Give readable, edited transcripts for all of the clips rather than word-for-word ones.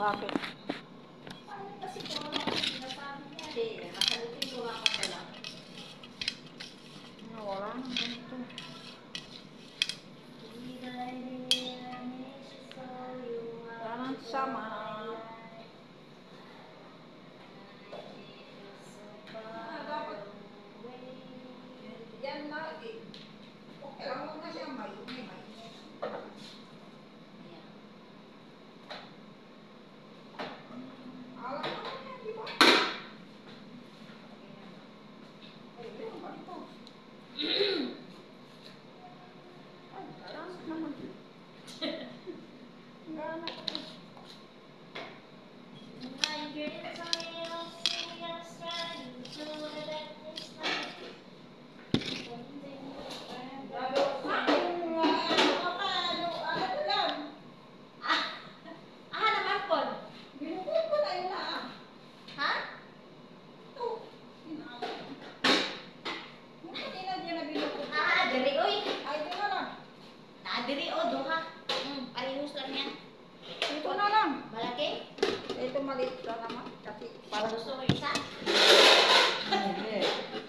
Bakit? Ano kasi ko naman sinasabi niya? Nakalutin ko nga pa lang. Wala nang ganito. Parang sama. Yan na. Okay lang mo na siya. May. Alam naman yan, di ba? Ay, yun, ganito. Ay, alam naman. Gana ko. Diri o duha. Parehas lang yan. Ito na lang. Malaki? Ito maliit ka naman. Kasi Para parang gusto mo isa?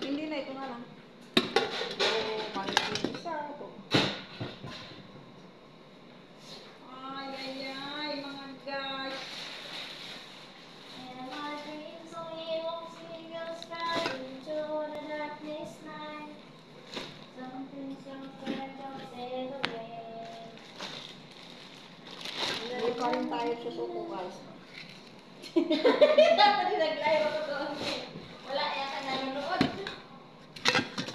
hindi na, ito na lang. Ito maliit yung isa. Ito. Ay, mga guys. And my dreams only won't see you sky into the darkness night. Something don't say the way. Hindi pa rin tayo susuko, guys. Dapat nag-live ako doon. Wala yata nanonood.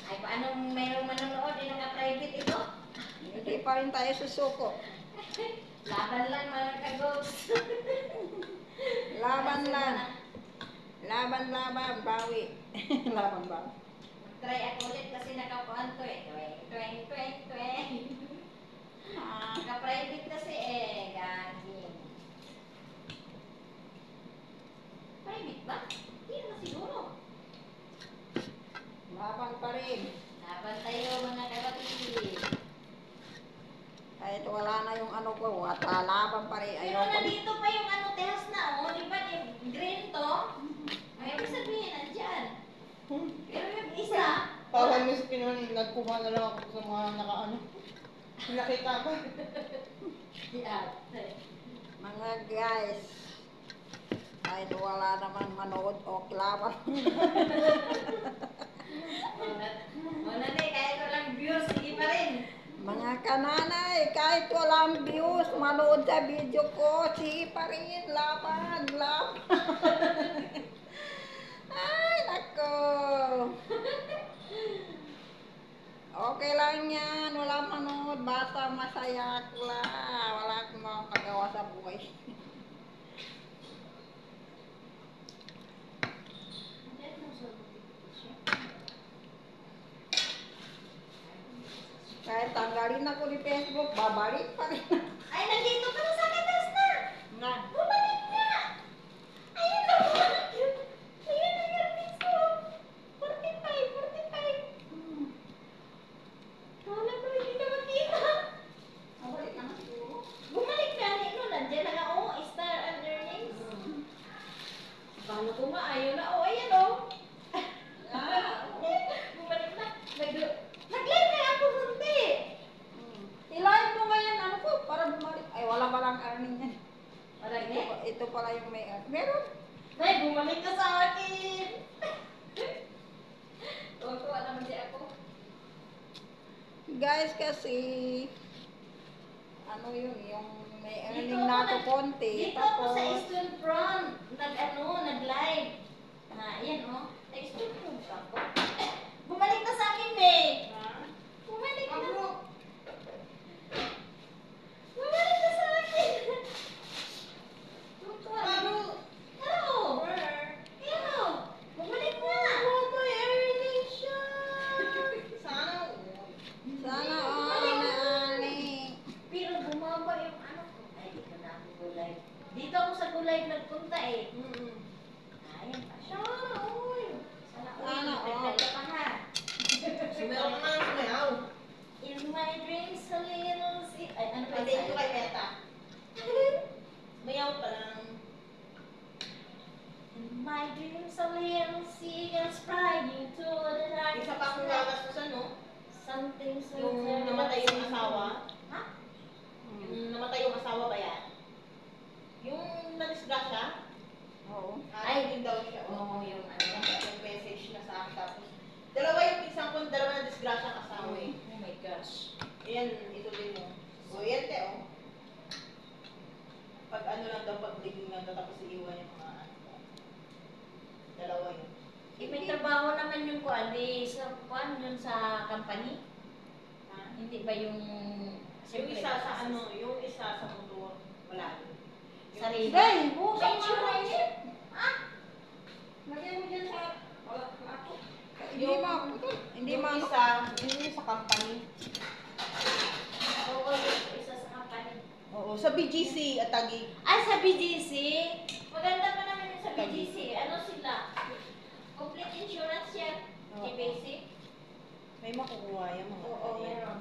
Ay, paano mayroong manonood? Naka-private ito? Hindi pa rin tayo susuko. Laban lang mga ka-ghost. Laban lang. Laban, bawi. Laban. Try ako ulit kasi nakakuan to eh. Tweng. Naka-private kasi eh. Gagin. Private ba? Hindi naman siguro. Laban pa rin. Laban tayo mga kapatid. Kahit wala na yung ano ko, at laban pa rin. Pero nandito pa yung ano tehas na oh. Di ba green to? Ay, ibig sabihin, nandyan. Pero yung isa, Parang miss pinunin, nagkuha na lang ako sa mga nakaano. Nakita ko. Mga guys, kahit wala naman manood o laban. Muna na kahit walang views, sige pa rin. Mga kananay, kahit walang views, manood sa video ko, sige pa rin, laban. Ay, nako. Okay lang yan, wala manood, basta masaya ako lang. Wala akong makagawa sa buhay. Kahit tanggalin ako ni Facebook, babalik pa rin. Ay, nandito ka na sa katas na. Nga. Bumalik na. Ayun na, bumalik. Ayun na yung Facebook. 45. Wala ko, hindi na makita. Babalik na siguro. Bumalik na, ano, nandiyan na nga, oh, star and earnings. Paano ko nga, ayaw na, oh, ayan, oh. Bumalik na. Nag-live na ako, hindi. Ilayin mo ngayon, ano ko, para bumalik. Ay, wala palang earning yan. Wala nga. Ito pala yung may meron. Nay, bumalik ka sa akin. Tuwa naman di ako. Guys, kasi, ano yun, yung may Dito earning ako na ako konti. Dito ako sa Eastern Front. Nag-live. Ayan, oh. Sa Eastern Front ako. Bumalik na sa akin, May. Bumalik na. Bumalik na sa akin. Ano? Ano? Bumalik na. May earning siya. Sana. Sana all na earning. Pero bumaba yung ano ko. Ay, dito na ako gulay. Dito ako sa gulay nagpunta eh. Ayan pa siya. Sana all. Sana all. Nagdagdag pa ha. Sumayaw ka na, sumayaw. In my dreams, a little sea... Ay, ano pa Pati ito kay Meta. Sumayaw pa lang. my dreams a little seagulls flying to the dark. Isa pa akong gagastusan, no? Something so Yung namatay yung asawa. Ha? Yung namatay yung asawa ba yan? Yung nadisgrasya? Oo. Ay. Din daw siya. Oo, yung ano. Yung message na sa akin. Tapos, dalawa yung pinsan ko, dalawa na disgrasya ang asawa eh. Oh my gosh. Ayan, ito din mo. So, yan te, oh. Pag ano lang daw, pag liging lang daw, tapos iiwan yung mga ano. Dalawa yun. Eh, may trabaho naman yung kuan, di sa kuan yun sa company. Ha? Hindi ba yung Yung isa sa ano, yung isa sa motor, wala. sarili? Guys, May bukas insurance yun. Ah, Lagyan mo dyan sa... Wala ako. Hindi Yung- ma... Hindi Yung ma... isa, yung sa company. oo, yung isa sa company. Oo, sa BGC at Taguig. Ay, sa BGC. Maganda pa naman yung sa BGC. Ano sila? Complete insurance yan. Oo. GBC. May makukuha yung mga Oo, ano yan. meron.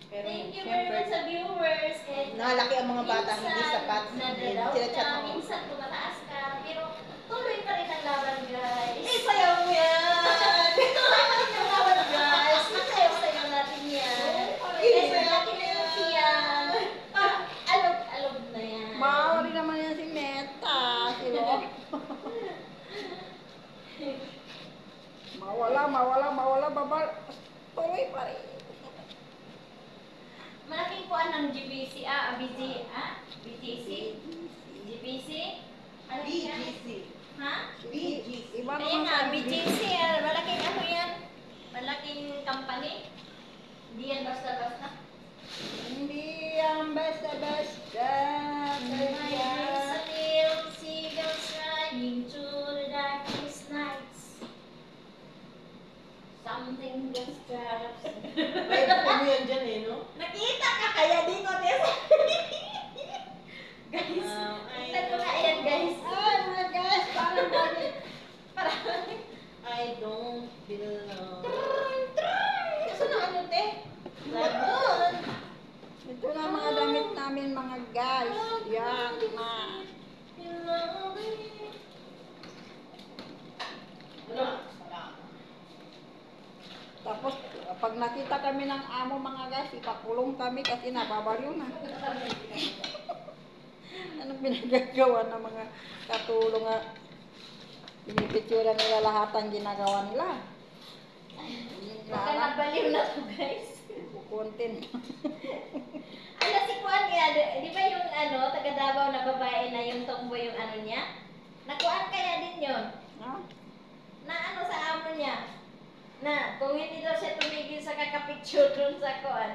Pero Thank you very syempre, much sa viewers. And nakalaki ang mga bata, hindi sapat. Nadalaw Sinachat ka, ako. minsan tumataas ka. Pero tuloy pa rin ang laban, guys. Eh, sayaw mo yan! Tuloy pa rin ang laban, guys. Masayaw-sayaw natin yan. Eh, Guys, sayaw malaki mo na yung yan. siyan. Parang alog-alog na yan. Maori naman yan si Meta. Si Lo. Mawala. Babal. Tuloy pa rin. Malaking kuan ng GBC, BGC? GBC? Ano yan? BGC. Ha? BGC. Iba Ayan naman nga, sa BGC, malaking ano yan? Malaking company. Hindi yan basta-basta. Hindi ang basta-basta. My dreams a little seagulls flying to the darkest nights. Something just drops. May ano yan dyan eh, no? Nakita ka kaya dito, Tess? Guys, Ay, tignan ko nga yan, guys. Ay, mga guys, parang bakit? I don't belong. Gusto na ano, te? Lagon! Ito na mga damit namin mga guys. Yan na. Wala. Wala. Tapos, pag nakita kami ng amo mga guys, ipakulong kami kasi nababaliw na. Anong pinagagawa ng mga katulong nga pinipitsura nila lahat ang ginagawa nila. Baka nabaliw na to, guys. Content. Ala si Kuan nga, di ba yung ano, taga Davao na babae na yung tomboy yung ano niya? Nakuan kaya din yun? Ha? Na ano sa amo niya? Na kung hindi daw siya tumigil sa kakapicture dun sa Kuan,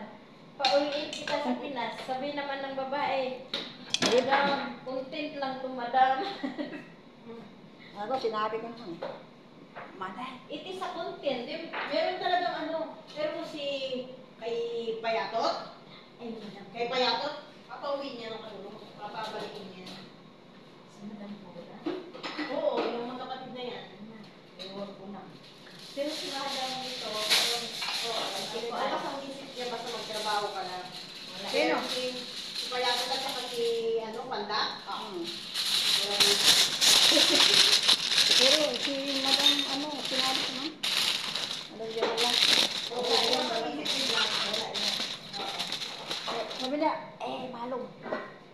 pauwiin kita sa Pinas. Sabi naman ng babae, Madam, content lang to, madam. Ako, sinabi ko naman. Maday. It is a content. Meron talagang ano, pero si kay Payatot, Ay, madam. kay Payatot, papauwi niya ng ano, papabalikin niya. Sa madam po ba? Oo, yung mga kapatid na yan. Ewan ko na. Pero si madam nito, Oo, si kasi Kuan. basta ang isip niya, basta magtrabaho ka lang. Wala. Pero si Payatot at saka si ano, Panda, Hmm. pero Pero si Madam, ano, sinabi ko na. Madam Jamila. oo, basta ang isip niya, wala yan. Oo. Sabi niya, malong.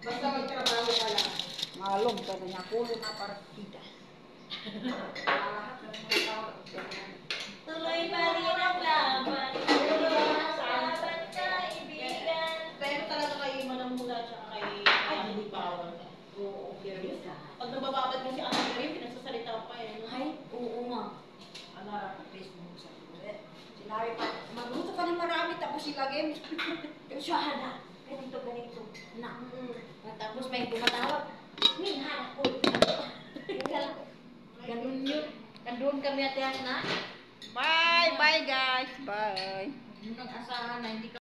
Basta magtrabaho ka lang. Malong, sabi niya, kulo na para kita. Lahat ng mga tao, Tuloy pa rin ang laban. Tuloy ang laban, kaibigan. Pero talaga kay Manamula at saka kay Andy Bawal. Oo, curious. Pag nabababad mo si Ate Karim, pinagsasalita pa eh. no? Ay, oo nga. Ano, Facebook sa sinabi pa, magluto ka ng marami tapos ilagay mo. Shahada. Ganito, ganito. Na. Mm. Tapos may tumatawag. Minhan ako. Ganun yun. Ganun kami at yan na. Bye, guys. Bye. Nung asahan na hindi ka